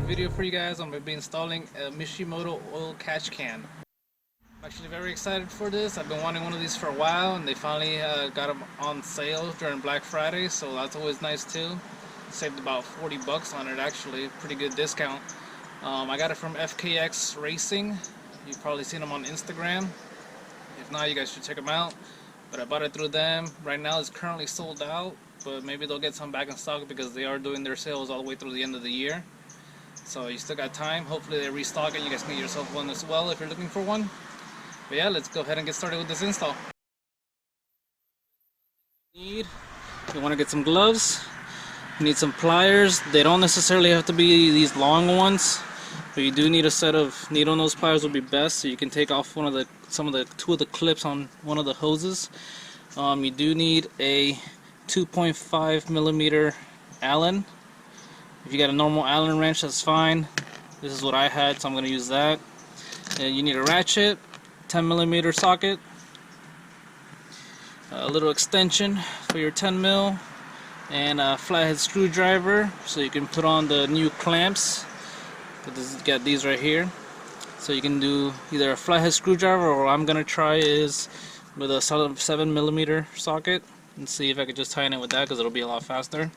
video for you guys. I'm going to be installing a Mishimoto oil catch can. I'm actually very excited for this. I've been wanting one of these for a while, and they finally got them on sale during Black Friday, so that's always nice too. Saved about 40 bucks on it actually, pretty good discount. I got it from FK7 Racing. You've probably seen them on Instagram. If not, you guys should check them out. But I bought it through them. Right now it's currently sold out, but maybe they'll get some back in stock because they are doing their sales all the way through the end of the year. So you still got time. Hopefully they restock it. You guys can get yourself one as well if you're looking for one. But yeah, let's go ahead and get started with this install. You want to get some gloves. You need some pliers. They don't necessarily have to be these long ones, but you do need a set of needle nose pliers would be best, so you can take off two of the clips on one of the hoses. You do need a 2.5 millimeter Allen. If you got a normal Allen wrench, that's fine. This is what I had, so I'm going to use that. And you need a ratchet, 10 millimeter socket, a little extension for your 10 mil, and a flathead screwdriver so you can put on the new clamps. Got these right here, so you can do either a flathead screwdriver, or what I'm gonna try is with a 7 millimeter socket, and see if I could just tighten it with that, because it'll be a lot faster.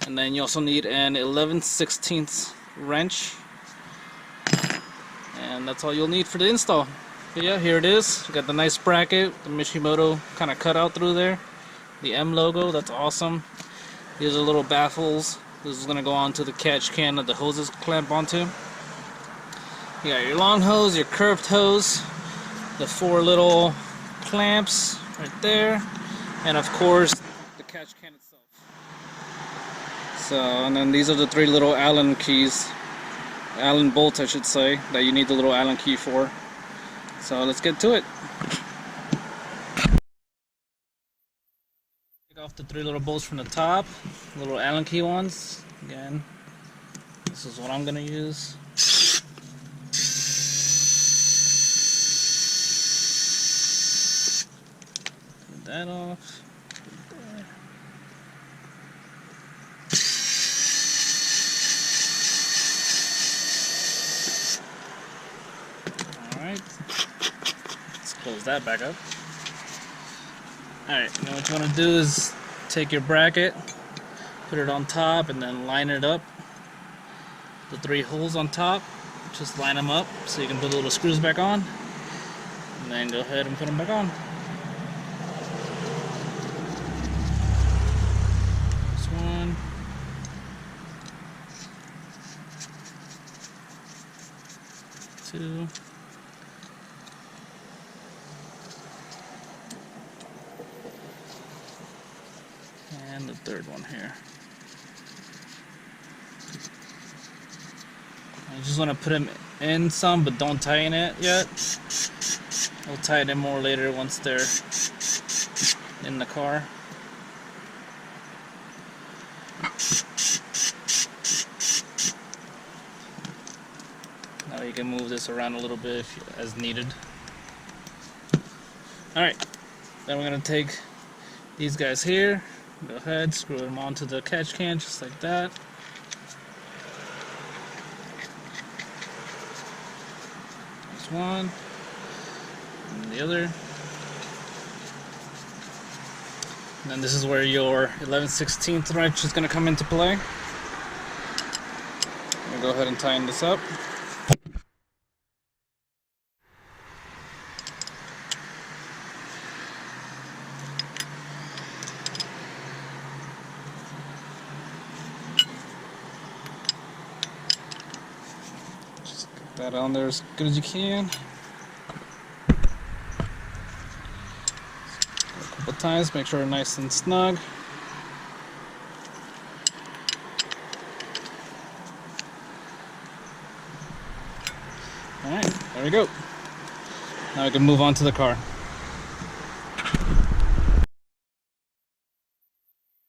And then you also need an 11/16 wrench, and that's all you'll need for the install. But yeah, here it is. You got the nice bracket, the Mishimoto kind of cut out through there, the M logo. That's awesome. These are little baffles. This is going to go onto the catch can that the hoses clamp onto. You got your long hose, your curved hose, the 4 little clamps right there, and of course the catch can itself. So, and then these are the 3 little Allen keys, Allen bolts I should say, that you need the little Allen key for. So let's get to it. Take off the 3 little bolts from the top, little Allen key ones. Again, this is what I'm gonna use. Put that off. Alright. Let's close that back up. Alright, now what you want to do is take your bracket, put it on top, and then line it up. The 3 holes on top, just line them up so you can put the little screws back on, and then go ahead and put them back on. This one. Two. And the 3rd one here. I just want to put them in some, but don't tighten it yet. We'll tighten it more later once they're in the car. Now you can move this around a little bit as needed. Alright, then we're going to take these guys here. Go ahead, screw them onto the catch can just like that. There's one, and the other. And then this is where your 11/16 wrench is going to come into play. I'm going to go ahead and tighten this up. That on there as good as you can. A couple times, make sure it's nice and snug. Alright, there we go. Now we can move on to the car.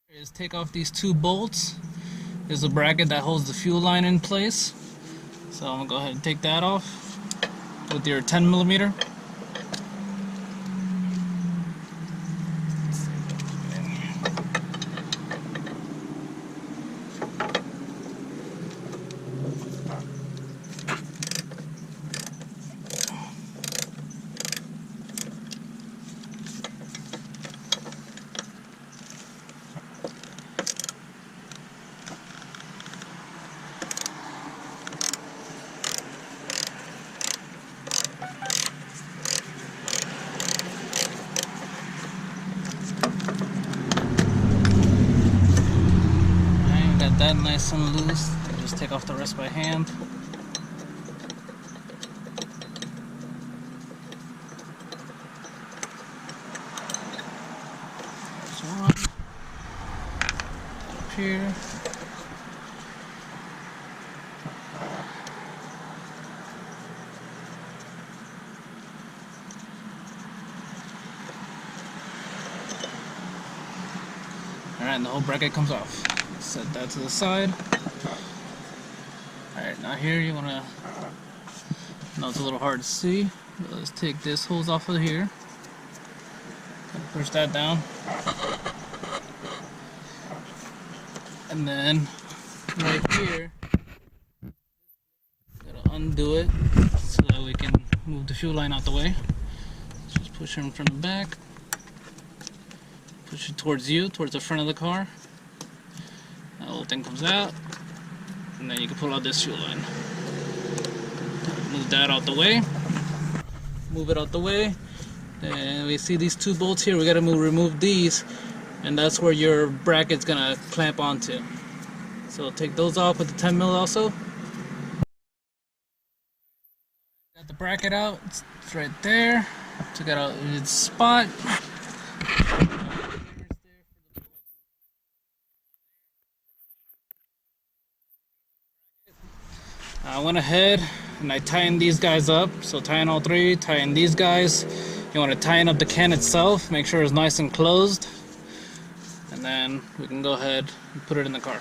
Is take off these 2 bolts. There's a bracket that holds the fuel line in place. So I'm gonna go ahead and take that off with your 10 millimeter. nice and loose. Just take off the rest by hand. There's one. Up here. Alright, and the whole bracket comes off. Set that to the side. Alright, now here you want to, now it's a little hard to see, but let's take this hose off of here. Push that down. And then right here, gotta undo it so that we can move the fuel line out the way. Just push it from the back. Push it towards you, towards the front of the car. That little thing comes out, and then you can pull out this fuel line. Move that out the way. Move it out the way. And we see these two bolts here. We gotta remove these, and that's where your bracket's gonna clamp onto. So take those off with the 10 mil also. Got the bracket out. It's right there. Took it out in its spot. I went ahead and I tightened these guys up. So tighten all three, tighten these guys. You want to tighten up the can itself, make sure it's nice and closed, and then we can go ahead and put it in the car.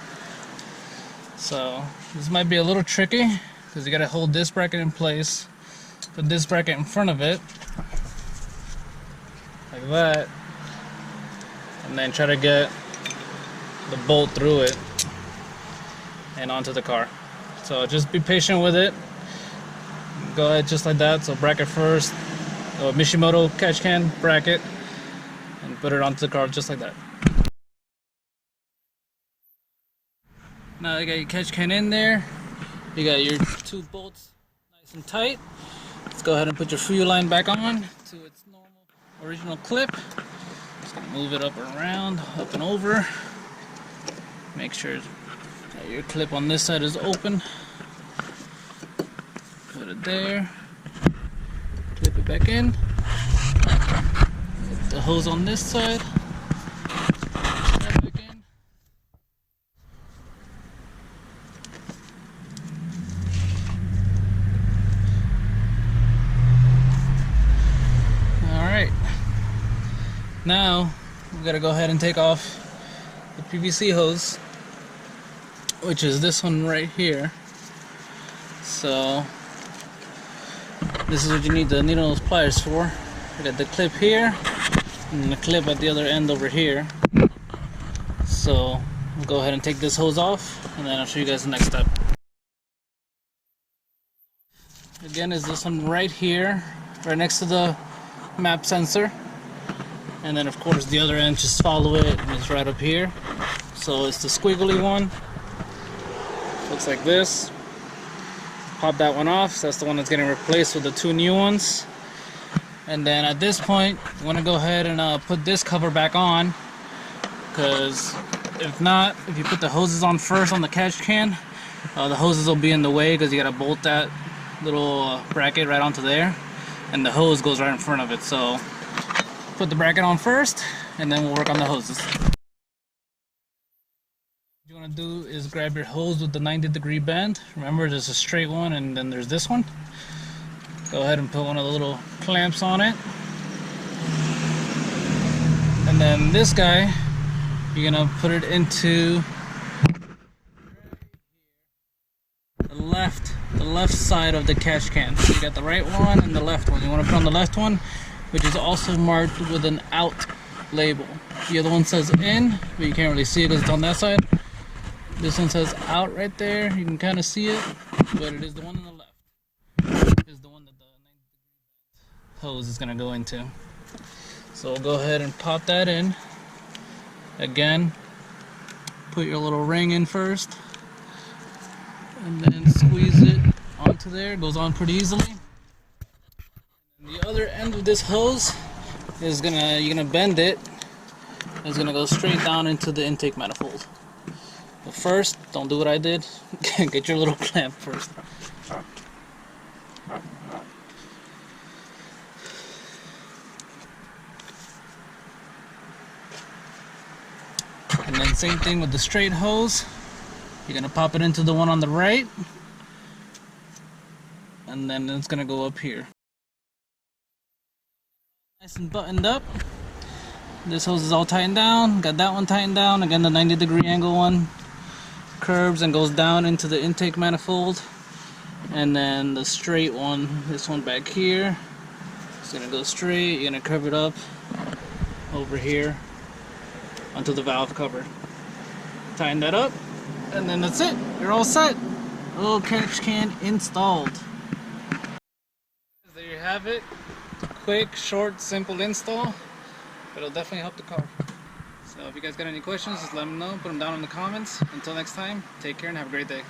So this might be a little tricky because you got to hold this bracket in place, put this bracket in front of it like that, and then try to get the bolt through it and onto the car. So just be patient with it. Go ahead just like that. So bracket first, Mishimoto catch can bracket, and put it onto the car just like that. Now you got your catch can in there. You got your two bolts nice and tight. Let's go ahead and put your fuel line back on to its normal original clip. Just gonna move it up and around, up and over. Make sure that your clip on this side is open. Put it there. Clip it back in. Put the hose on this side. Back in. Alright. Now we gotta go ahead and take off the PVC hose, which is this one right here. So this is what you need the needle nose pliers for. We got the clip here and the clip at the other end over here. So we'll go ahead and take this hose off, and then I'll show you guys the next step. Again, is this one right here, right next to the map sensor. And then of course the other end, just follow it, and it's right up here. So it's the squiggly one. Looks like this. Pop that one off. So that's the one that's getting replaced with the two new ones. And then at this point, you want to go ahead and put this cover back on, because if not, if you put the hoses on first on the catch can, the hoses will be in the way because you got to bolt that little bracket right onto there, and the hose goes right in front of it. So put the bracket on first, and then we'll work on the hoses. What you want to do is grab your hose with the 90-degree bend. Remember, there's a straight one and then there's this one. Go ahead and put one of the little clamps on it. And then this guy, you're going to put it into the left side of the catch can. So you got the right one and the left one. You want to put on the left one, which is also marked with an out label. The other one says in, but you can't really see it because it's on that side. This one says out right there. You can kind of see it, but it is the one on the left. It is the one that the 90-degree hose is going to go into. So we'll go ahead and pop that in. Again, put your little ring in first, and then squeeze it onto there. It goes on pretty easily. And the other end of this hose is you're gonna bend it. It's gonna go straight down into the intake manifold. But first, don't do what I did. Get your little clamp first. And then same thing with the straight hose. You're gonna pop it into the one on the right, and then it's gonna go up here. Nice and buttoned up. This hose is all tightened down. Got that one tightened down. Again, the 90-degree angle one curves and goes down into the intake manifold. And then the straight one, this one back here, it's gonna go straight. You're gonna curve it up over here onto the valve cover. Tighten that up, and then that's it. You're all set. Little catch can installed. There you have it. Quick, short, simple install. It'll definitely help the car. So if you guys got any questions, just let me know. Put them down in the comments. Until next time, take care and have a great day.